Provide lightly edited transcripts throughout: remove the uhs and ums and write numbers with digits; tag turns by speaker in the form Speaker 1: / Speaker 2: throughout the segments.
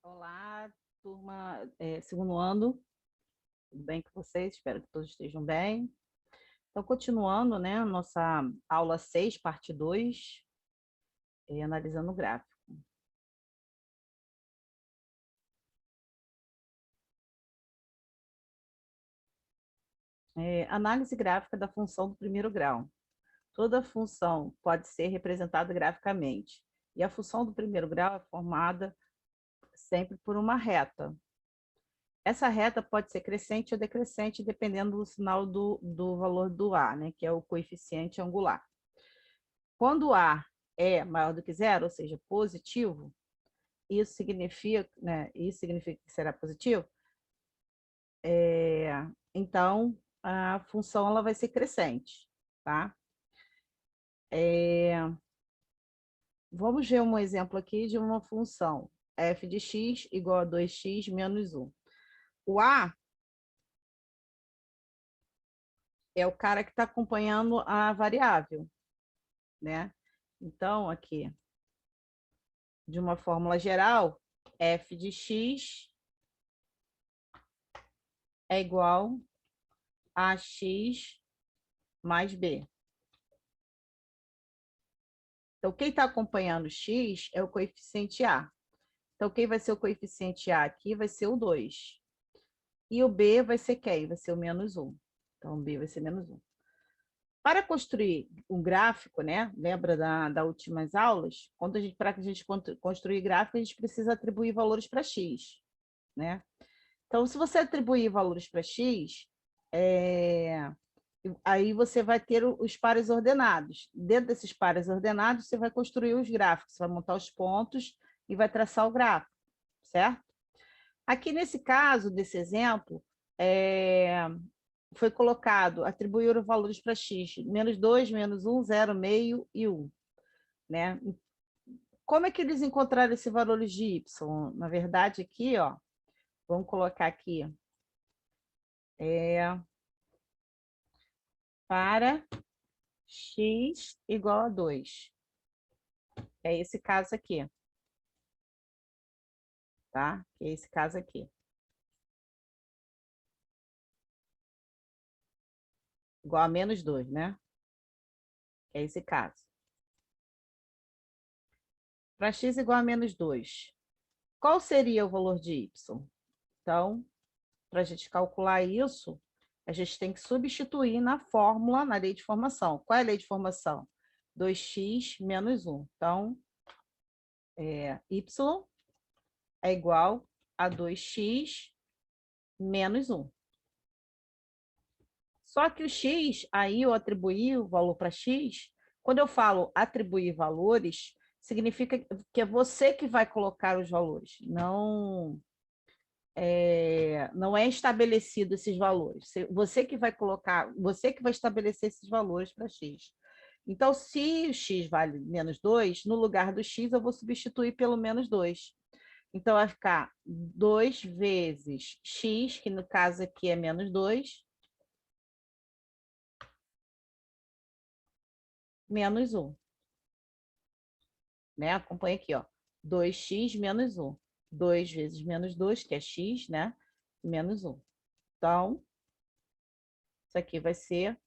Speaker 1: Olá, turma, segundo ano, tudo bem com vocês? Espero que todos estejam bem. Então, continuando, né, a nossa aula 6, parte 2, analisando o gráfico. Análise gráfica da função do primeiro grau. Toda função pode ser representada graficamente, e a função do primeiro grau é formada sempre por uma reta. Essa reta pode ser crescente ou decrescente, dependendo do sinal do valor do A, né, que é o coeficiente angular. Quando o A é maior do que zero, ou seja, positivo, isso significa que será positivo, então a função ela vai ser crescente, tá? Vamos ver um exemplo aqui de uma função f de x igual a 2x menos 1. O A é o cara que está acompanhando a variável, né? Então, aqui, de uma fórmula geral, f de x é igual a x mais b. Então, quem está acompanhando x é o coeficiente A. Então, quem vai ser o coeficiente A aqui vai ser o 2. E o B vai ser quem? Vai ser o menos 1. Então, o B vai ser menos 1. Para construir um gráfico, né? Lembra das últimas aulas? Para a gente construir gráfico, a gente precisa atribuir valores para x, né? Então, se você atribuir valores para x, aí você vai ter os pares ordenados. Dentro desses pares ordenados, você vai construir os gráficos, você vai montar os pontos e vai traçar o gráfico, certo? Aqui nesse caso, desse exemplo, foi colocado, atribuíram valores para x, menos 2, menos 1, 0, meio e 1. Né? Como é que eles encontraram esses valores de y? Na verdade, aqui, ó, vamos colocar aqui, para x igual a 2. É esse caso aqui, tá? É esse caso aqui. Igual a menos 2, né? É esse caso. Para x igual a menos 2, qual seria o valor de y? Então, para a gente calcular isso, a gente tem que substituir na fórmula, na lei de formação. Qual é a lei de formação? 2x menos 1. Então, y é igual a 2x menos 1. Só que o x, aí eu atribuí o valor para x. Quando eu falo atribuir valores, significa que é você que vai colocar os valores. Não é estabelecido esses valores. Você que vai colocar, você que vai estabelecer esses valores para x. Então, se o x vale menos 2, no lugar do x eu vou substituir pelo menos 2. Então, vai ficar 2 vezes x, que no caso aqui é menos 2, menos 1. Né? Acompanha aqui, ó. 2x menos 1. 2 vezes menos 2, que é x, né? Menos 1. Então, isso aqui vai ser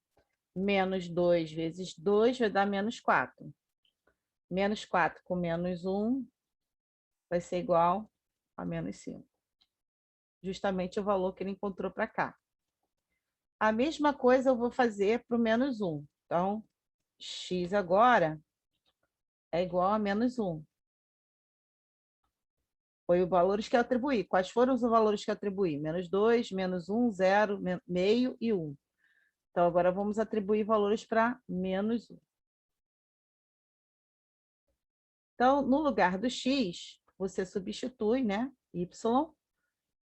Speaker 1: menos 2 vezes 2 vai dar menos 4. Menos 4 com menos 1 vai ser igual a menos 5. Justamente o valor que ele encontrou para cá. A mesma coisa eu vou fazer para o menos 1. Então, x agora é igual a menos 1. Foi os valores que eu atribuí. Quais foram os valores que eu atribuí? Menos 2, menos 1, 0, meio e 1. Então, agora vamos atribuir valores para menos 1. Então, no lugar do x, você substitui, né? Y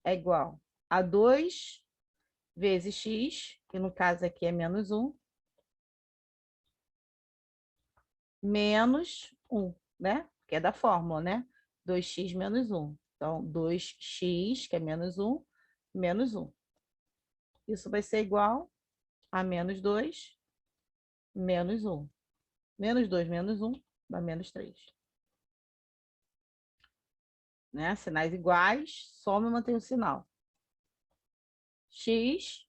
Speaker 1: é igual a 2 vezes x, que no caso aqui é menos 1, menos 1, né? Que é da fórmula, né? 2x menos 1. Então, 2x, que é menos 1, menos 1. Isso vai ser igual a menos 2, menos 1. Menos 2 menos 1 dá menos 3. né? Sinais iguais, soma e mantém o sinal. X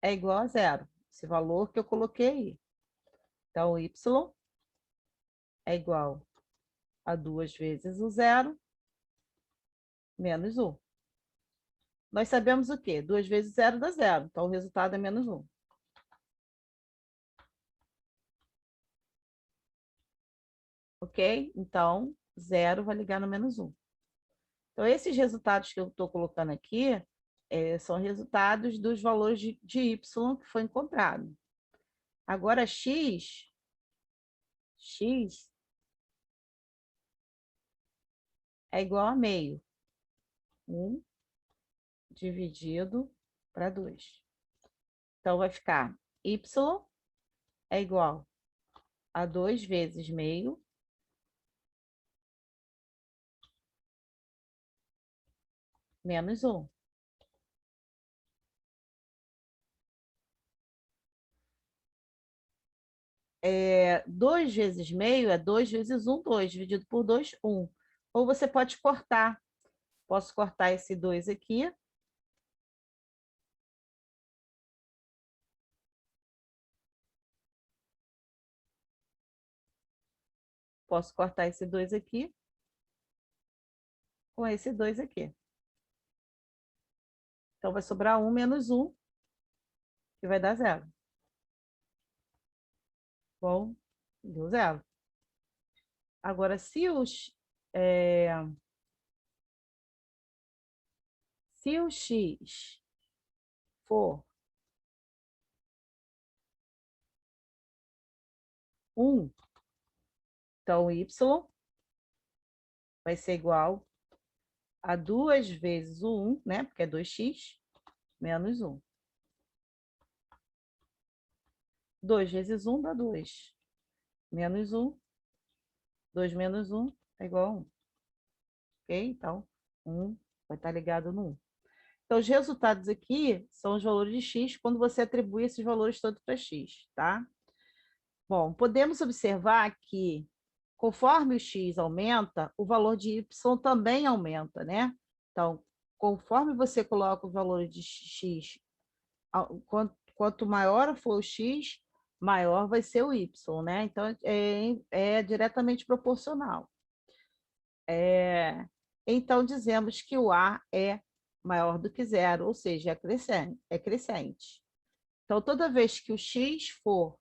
Speaker 1: é igual a zero, esse valor que eu coloquei aí. Então, y é igual a 2 vezes o zero menos 1. Nós sabemos o quê? 2 vezes zero dá zero, então o resultado é menos 1. Ok? Então, zero vai ligar no menos 1. Então, esses resultados que eu estou colocando aqui são resultados dos valores de y que foi encontrado. Agora, x é igual a meio. 1 dividido para 2. Então, vai ficar y é igual a 2 vezes meio menos 1. 2 vezes meio é 2 vezes 1, 2. Dividido por 2, 1. Ou você pode cortar. Posso cortar esse 2 aqui. Posso cortar esse 2 aqui com esse 2 aqui. Então, vai sobrar 1 menos 1, que vai dar 0. Bom, deu 0. Agora, se o x for 1, então y vai ser igual a 2 vezes o 1, né? Porque é 2x menos 1. 2 vezes 1 dá 2. Menos 1. 2 menos 1 é igual a 1. Ok? Então, 1 vai estar ligado no 1. Então, os resultados aqui são os valores de x quando você atribui esses valores todos para x, tá? Bom, podemos observar que conforme o x aumenta, o valor de y também aumenta, né? Então, conforme você coloca o valor de x, quanto maior for o x, maior vai ser o y, né? Então, é diretamente proporcional. Então, dizemos que o A é maior do que zero, ou seja, é crescente. Então, toda vez que o x for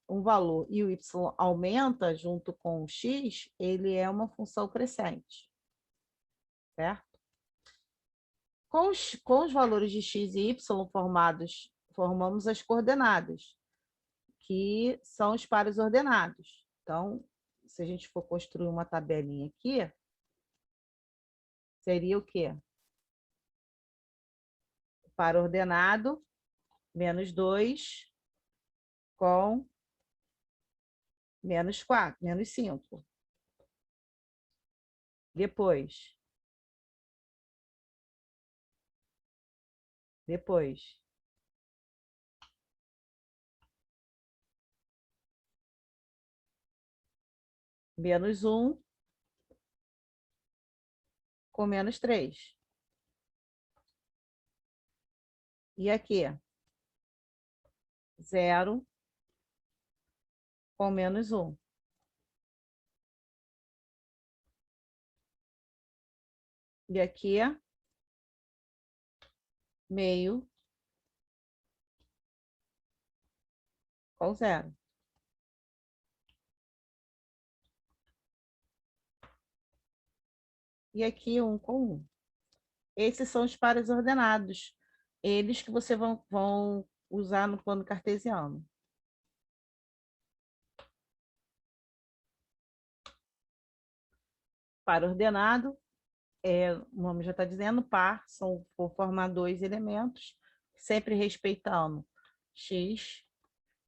Speaker 1: um valor e o y aumenta junto com o x, ele é uma função crescente, certo? Com os valores de x e y formamos as coordenadas, que são os pares ordenados. Então, se a gente for construir uma tabelinha aqui, seria o quê? O par ordenado, menos 2, com menos 4, menos 5. Depois, menos 1 com menos 3. E aqui, 0 com menos 1. E aqui, meio com 0. E aqui, 1 com 1. Esses são os pares ordenados. Eles que você vão usar no plano cartesiano. Par ordenado, o nome já está dizendo, par, vou formar 2 elementos, sempre respeitando x,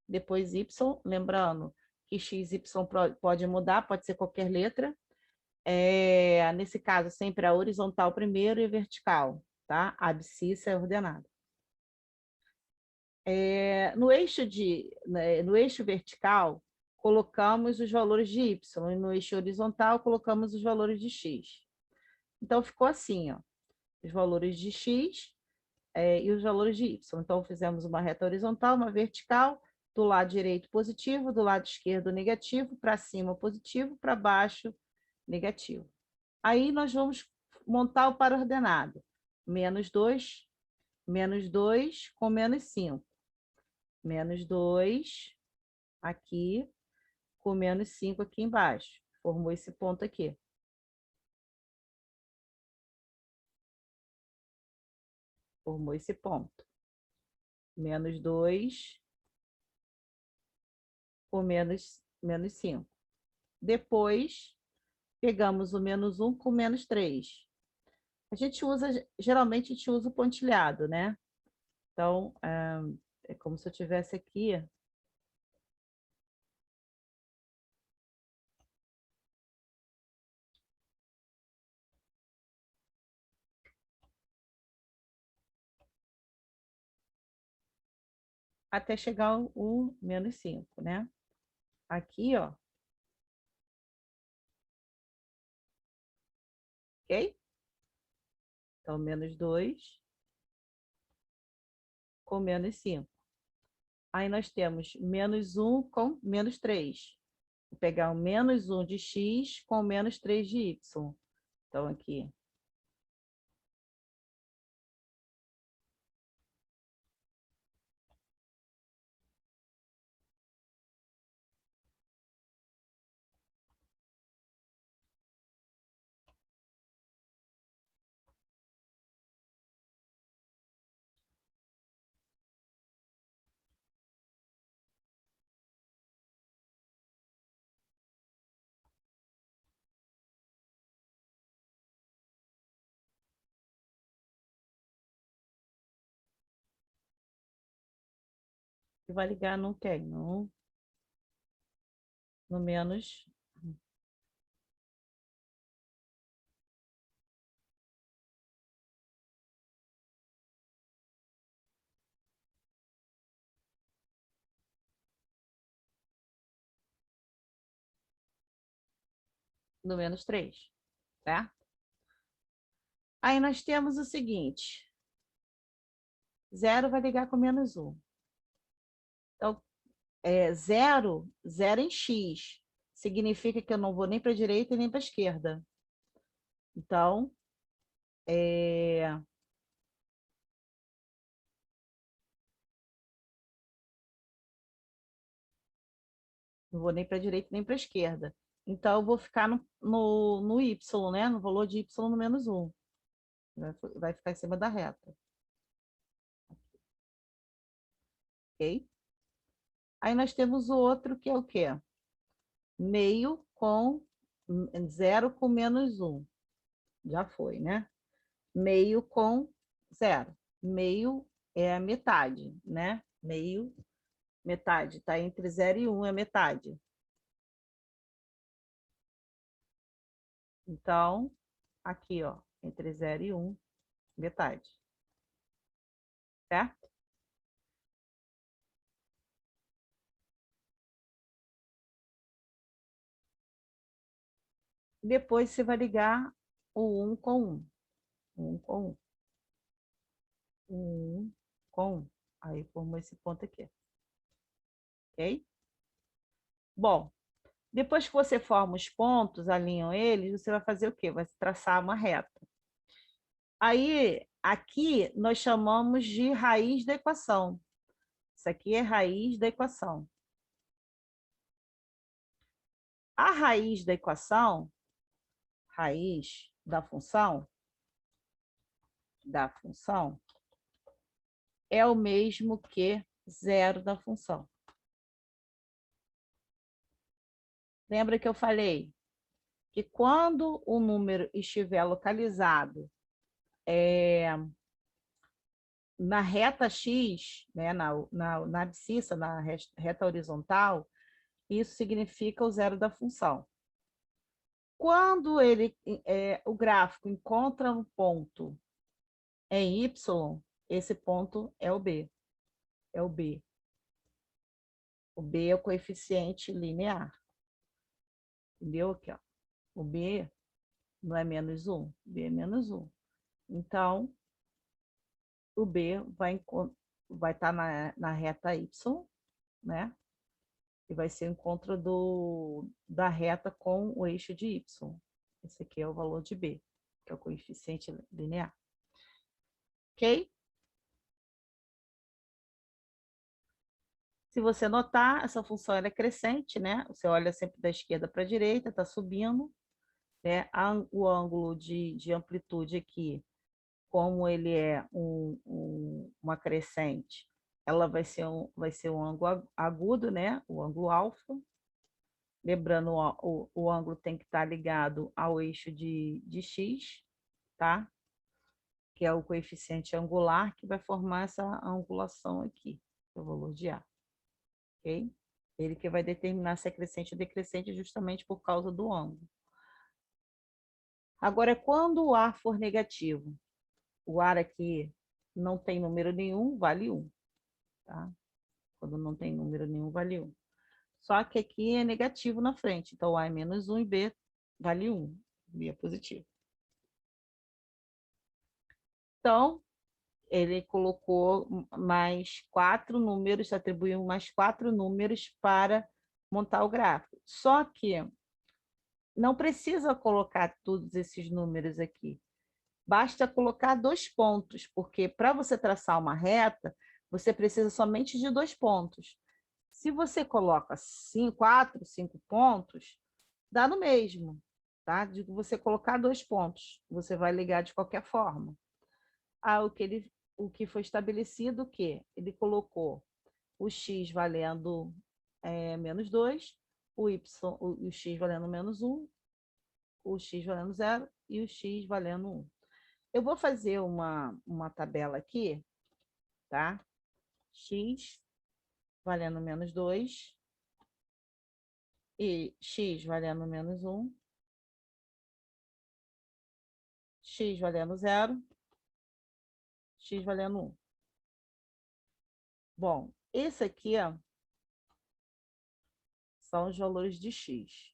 Speaker 1: depois y, lembrando que x e y pode mudar, pode ser qualquer letra. Nesse caso, sempre a horizontal primeiro e a vertical, tá? A abscissa é ordenada. No eixo vertical, colocamos os valores de y, e no eixo horizontal colocamos os valores de x. Então, ficou assim, ó, os valores de x e os valores de y. Então, fizemos uma reta horizontal, uma vertical, do lado direito positivo, do lado esquerdo negativo, para cima positivo, para baixo negativo. Aí, nós vamos montar o par ordenado. -2, -2 com -5. -2 aqui, com -5 aqui embaixo. Formou esse ponto aqui. Formou esse ponto. -2 com -5. Depois, pegamos o -1 com -3. A gente usa, geralmente a gente usa o pontilhado, né? Então, é como se eu tivesse aqui. Até chegar o -5, né? Aqui, ó. Ok? Então, -2 com -5. Aí nós temos -1 com -3. Vou pegar o -1 de x com -3 de y. Então, aqui. E vai ligar no quê? No menos. No -3, tá? Aí nós temos o seguinte. 0 vai ligar com -1. Então, 0 em x. Significa que eu não vou nem para a direita e nem para a esquerda. Então, não vou nem para a direita nem para a esquerda. Então, eu vou ficar no y, né? No valor de y no -1. Vai ficar em cima da reta. Ok? Aí nós temos o outro que é o quê? Meio com 0 com -1. Já foi, né? Meio com 0. Meio é a metade, né? Meio, metade. Está entre 0 e 1 é metade. Então, aqui, ó, entre 0 e 1, metade. Certo? Depois você vai ligar o 1 com 1. 1 com 1. 1 com 1. Aí formou esse ponto aqui. Ok? Bom, depois que você forma os pontos, alinham eles, você vai fazer o quê? Vai traçar uma reta. Aí, aqui, nós chamamos de raiz da equação. Isso aqui é raiz da equação. A raiz da equação, raiz da função, é o mesmo que zero da função. Lembra que eu falei que quando o número estiver localizado na reta x, né, na abscissa, na reta horizontal, isso significa o zero da função. Quando o gráfico encontra um ponto em y, esse ponto é o B. É o B. O B é o coeficiente linear. Entendeu? Aqui, ó. O B não é menos 1, o B é menos 1. Então, o B vai estar na reta Y, né? E vai ser o encontro da reta com o eixo de Y. Esse aqui é o valor de B, que é o coeficiente linear. Ok? Se você notar, essa função é crescente, né? Você olha sempre da esquerda para a direita, está subindo, né? O ângulo de amplitude aqui, como ele é uma crescente, ela vai ser um ângulo agudo, né? O ângulo alfa. Lembrando, o ângulo tem que estar ligado ao eixo de x, tá? Que é o coeficiente angular que vai formar essa angulação aqui, que é o valor de A. Ok? Ele que vai determinar se é crescente ou decrescente justamente por causa do ângulo. Agora, quando o ar for negativo, o ar aqui não tem número nenhum, vale 1. Tá? Quando não tem número nenhum, vale 1. Só que aqui é negativo na frente, então A é menos 1 e B vale 1. B é positivo. Então, ele colocou mais 4 números, atribuiu mais 4 números para montar o gráfico. Só que não precisa colocar todos esses números aqui. Basta colocar 2 pontos, porque para você traçar uma reta, você precisa somente de 2 pontos. Se você coloca 4, 5 pontos, dá no mesmo, tá? De você colocar 2 pontos, você vai ligar de qualquer forma. O que foi estabelecido, que ele colocou o x valendo menos 2, o x valendo menos 1, o x valendo 0 e o x valendo 1. Eu vou fazer uma tabela aqui, tá? X valendo menos 2 e x valendo menos 1, x valendo 0, x valendo 1. Bom, esse aqui ó, são os valores de x.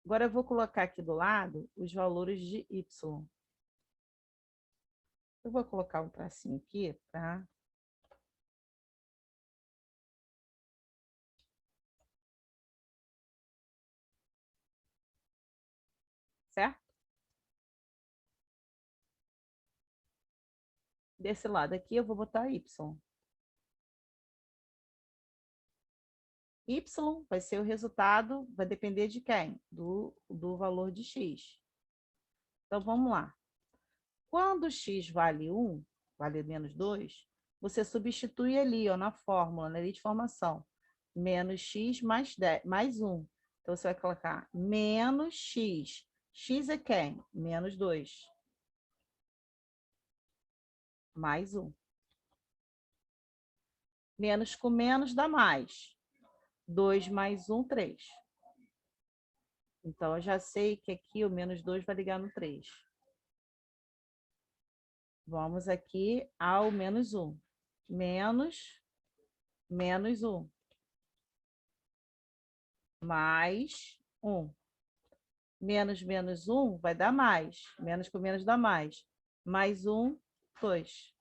Speaker 1: Agora eu vou colocar aqui do lado os valores de y. Eu vou colocar um tracinho aqui, tá? Certo? Desse lado aqui eu vou botar y. Y vai ser o resultado, vai depender de quem? Do valor de x. Então, vamos lá. Quando x vale 1, vale menos 2, você substitui ali, ó, na fórmula, na lei de formação. Menos x mais 10, mais 1. Então, você vai colocar menos x. X é quem? Menos 2. Mais 1. Menos com menos dá mais. 2 mais 1, 3. Então, eu já sei que aqui o menos 2 vai ligar no 3. Vamos aqui ao menos 1. Menos 1. Mais 1. Menos 1 vai dar mais. Menos com menos dá mais. Mais 1, 2.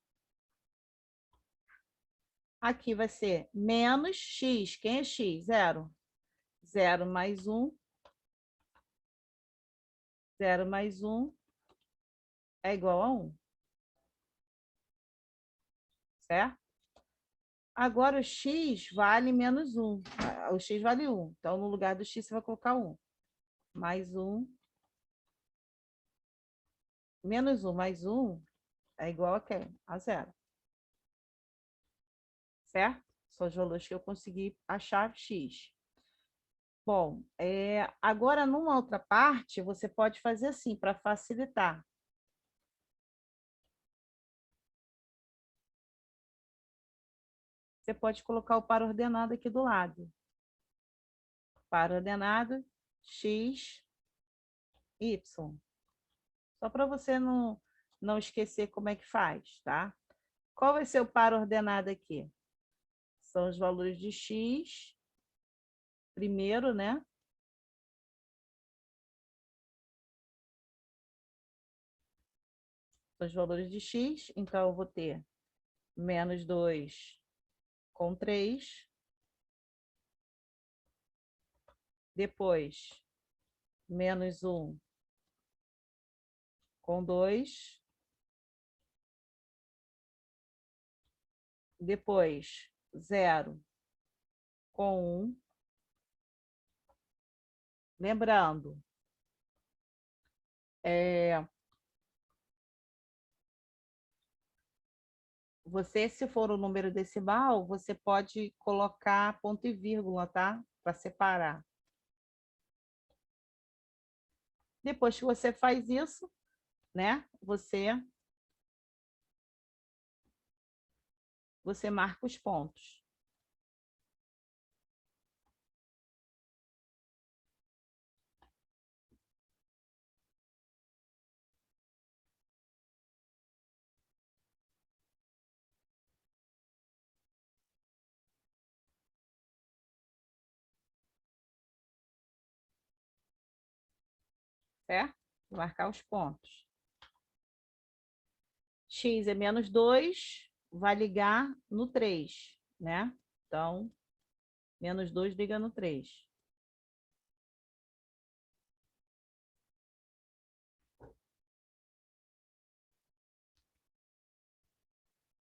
Speaker 1: Aqui vai ser menos x. Quem é x? 0. 0 mais 1. 0 mais 1 é igual a 1. Certo? Agora o x vale menos 1. O x vale 1. Então, no lugar do x, você vai colocar 1. Mais 1. Menos 1 mais 1 é igual a quem? A 0. Certo? São os valores que eu consegui achar x. Bom, agora numa outra parte, você pode fazer assim, para facilitar. Você pode colocar o par ordenado aqui do lado. Par ordenado, x, y. Só para você não esquecer como é que faz, tá? Qual vai ser o par ordenado aqui? São os valores de x, primeiro, né? São os valores de x, então eu vou ter menos 2 com 3. Depois, menos 1 com 2. Depois, 0 com 1. Lembrando, você, se for o número decimal, você pode colocar ponto e vírgula, tá? Para separar. Depois que você faz isso, né? Você marca os pontos. Certo? Vou marcar os pontos. X é menos 2, vai ligar no 3, né? Então, menos 2 liga no 3.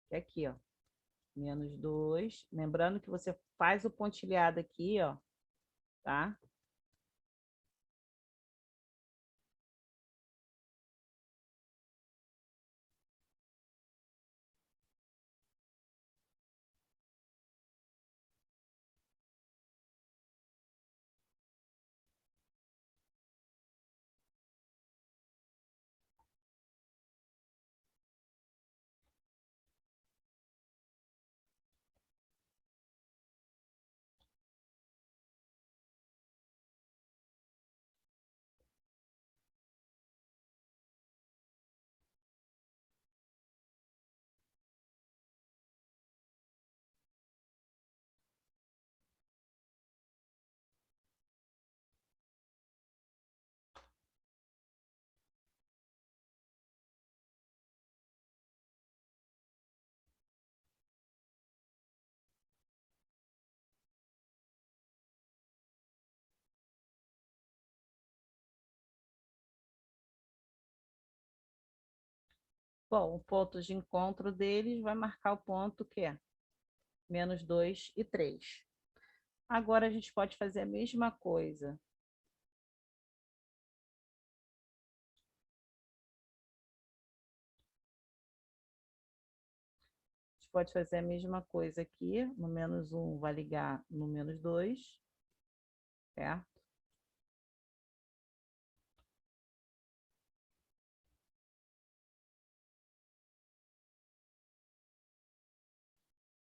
Speaker 1: Que é aqui, ó. Menos 2. Lembrando que você faz o pontilhado aqui, ó. Tá? Bom, o ponto de encontro deles vai marcar o ponto que é menos 2 e 3. Agora a gente pode fazer a mesma coisa. A gente pode fazer a mesma coisa aqui. No menos 1 vai ligar no menos 2, certo?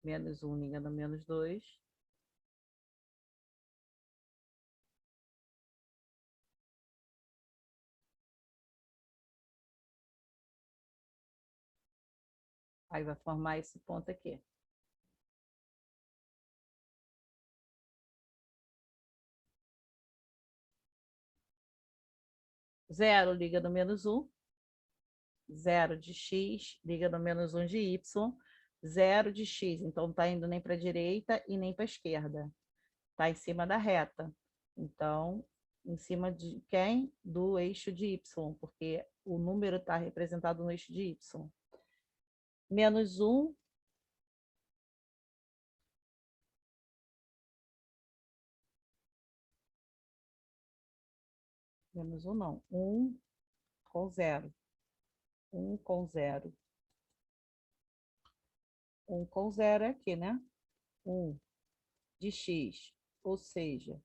Speaker 1: Menos 1 liga no menos 2. Aí vai formar esse ponto aqui. Zero liga no menos 1. Zero de x liga no menos 1 de y. Zero de x, então não está indo nem para a direita e nem para a esquerda. Está em cima da reta. Então, em cima de quem? Do eixo de y, porque o número está representado no eixo de y. Menos 1. Menos 1 não. 1 com 0. 1 com 0. 1 com 0 é aqui, né? 1 de x, ou seja,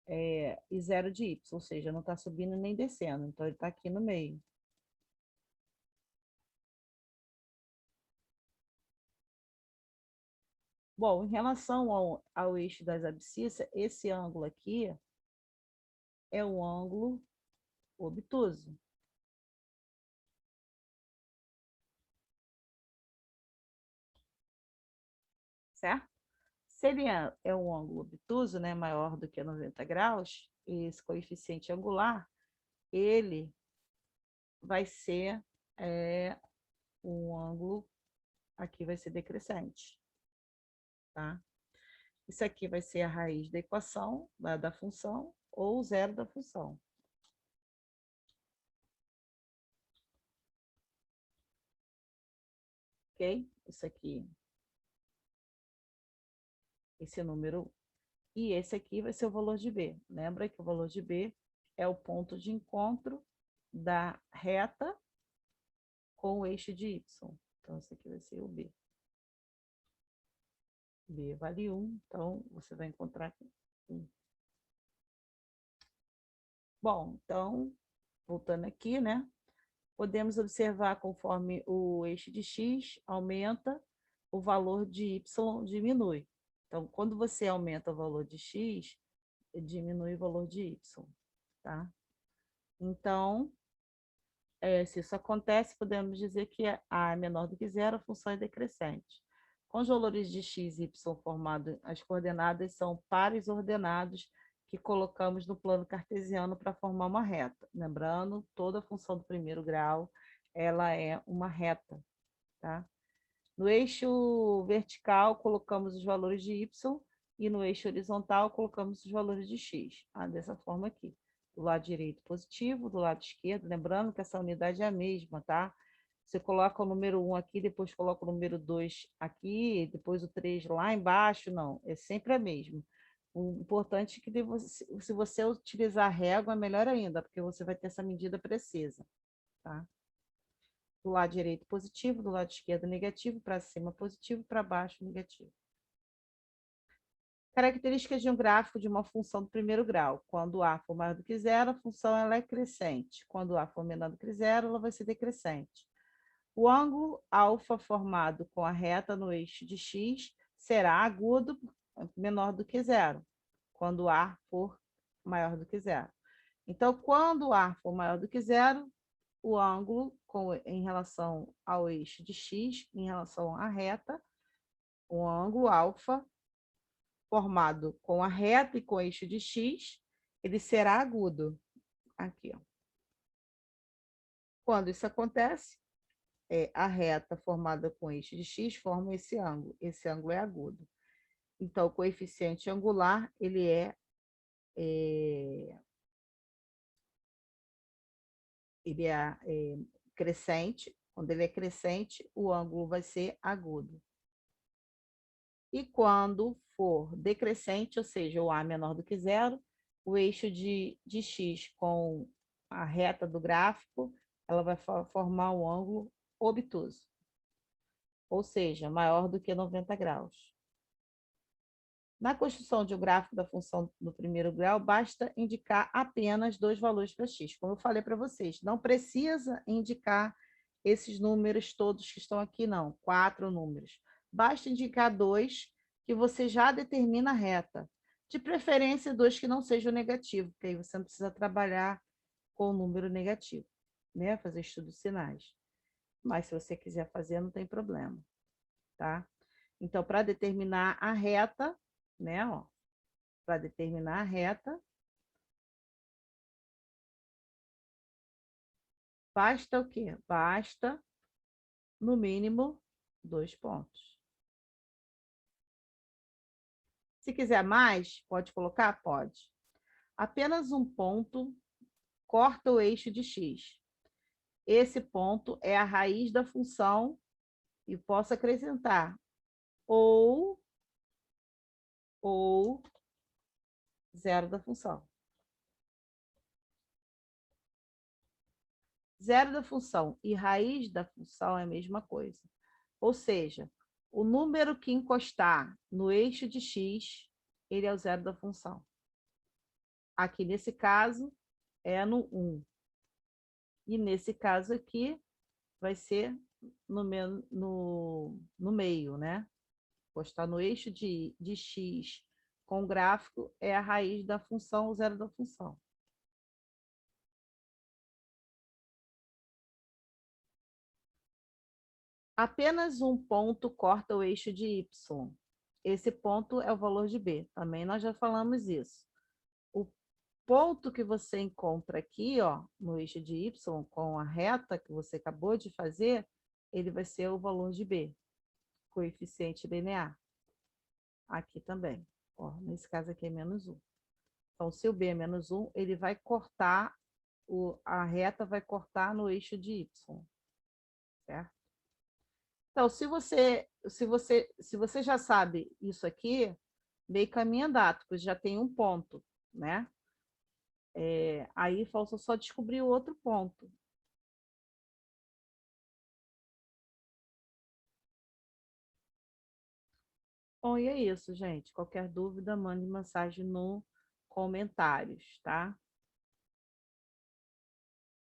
Speaker 1: e 0 de y, ou seja, não está subindo nem descendo, então ele está aqui no meio. Bom, em relação ao eixo das abscissas, esse ângulo aqui é o ângulo obtuso. Certo? Se ele é um ângulo obtuso, né, maior do que 90 graus, esse coeficiente angular, ele vai ser um ângulo, aqui vai ser decrescente, tá? Isso aqui vai ser a raiz da equação, da função, ou zero da função. Ok? Isso aqui, esse número, e esse aqui vai ser o valor de B. Lembra que o valor de B é o ponto de encontro da reta com o eixo de Y. Então, esse aqui vai ser o B. B vale 1, então você vai encontrar 1. Bom, então, voltando aqui, né? Podemos observar conforme o eixo de x aumenta, o valor de y diminui. Então, quando você aumenta o valor de x, diminui o valor de y, tá? Então, se isso acontece, podemos dizer que a é menor do que zero, a função é decrescente. Com os valores de x e y formados, as coordenadas são pares ordenados que colocamos no plano cartesiano para formar uma reta. Lembrando, toda função do primeiro grau, ela é uma reta, tá? No eixo vertical, colocamos os valores de y e no eixo horizontal, colocamos os valores de x. Dessa forma aqui. Do lado direito positivo, do lado esquerdo, lembrando que essa unidade é a mesma, tá? Você coloca o número 1 aqui, depois coloca o número 2 aqui, depois o 3 lá embaixo, não, é sempre a mesma. O importante é que se você utilizar a régua, é melhor ainda, porque você vai ter essa medida precisa, tá? Do lado direito positivo, do lado esquerdo negativo, para cima positivo, para baixo negativo. Características de um gráfico de uma função do primeiro grau. Quando A for maior do que zero, a função ela é crescente. Quando A for menor do que zero, ela vai ser decrescente. O ângulo alfa formado com a reta no eixo de x será agudo menor do que zero, quando A for maior do que zero. Então, quando A for maior do que zero, o ângulo em relação ao eixo de x, em relação à reta, o ângulo alfa formado com a reta e com o eixo de x, ele será agudo. Aqui, ó. Quando isso acontece, a reta formada com o eixo de x forma esse ângulo. Esse ângulo é agudo. Então, o coeficiente angular, ele é crescente. Quando ele é crescente, o ângulo vai ser agudo. E quando for decrescente, ou seja, o A menor do que zero, o eixo de x com a reta do gráfico, ela vai formar um ângulo obtuso, ou seja, maior do que 90 graus. Na construção de um gráfico da função do primeiro grau, basta indicar apenas dois valores para x. Como eu falei para vocês, não precisa indicar esses números todos que estão aqui, não. 4 números. Basta indicar dois que você já determina a reta. De preferência, dois que não sejam negativos, porque aí você não precisa trabalhar com o número negativo, né? Fazer estudos de sinais. Mas se você quiser fazer, não tem problema, tá? Então, para determinar a reta, né? Ó, para determinar a reta, basta o quê? Basta, no mínimo, 2 pontos. Se quiser mais, pode colocar? Pode. Apenas um ponto corta o eixo de x. Esse ponto é a raiz da função e posso acrescentar ou zero da função. Zero da função e raiz da função é a mesma coisa. Ou seja, o número que encostar no eixo de x, ele é o zero da função. Aqui, nesse caso, é no 1. E nesse caso aqui, vai ser no meio, né? Encostar no eixo de x com o gráfico é a raiz da função, o zero da função. Apenas um ponto corta o eixo de y. esse ponto é o valor de B. Também nós já falamos isso. O ponto que você encontra aqui, ó, no eixo de Y, com a reta que você acabou de fazer, ele vai ser o valor de B, coeficiente linear. Aqui também. Ó, nesse caso aqui é menos 1. Então, se o B é menos 1, ele vai cortar, a reta vai cortar no eixo de Y. Certo? Então, se você já sabe isso aqui, meio caminho andado, porque já tem um ponto, né? Aí falta só descobrir o outro ponto. Bom, e é isso, gente. Qualquer dúvida, mande mensagem no comentários, tá?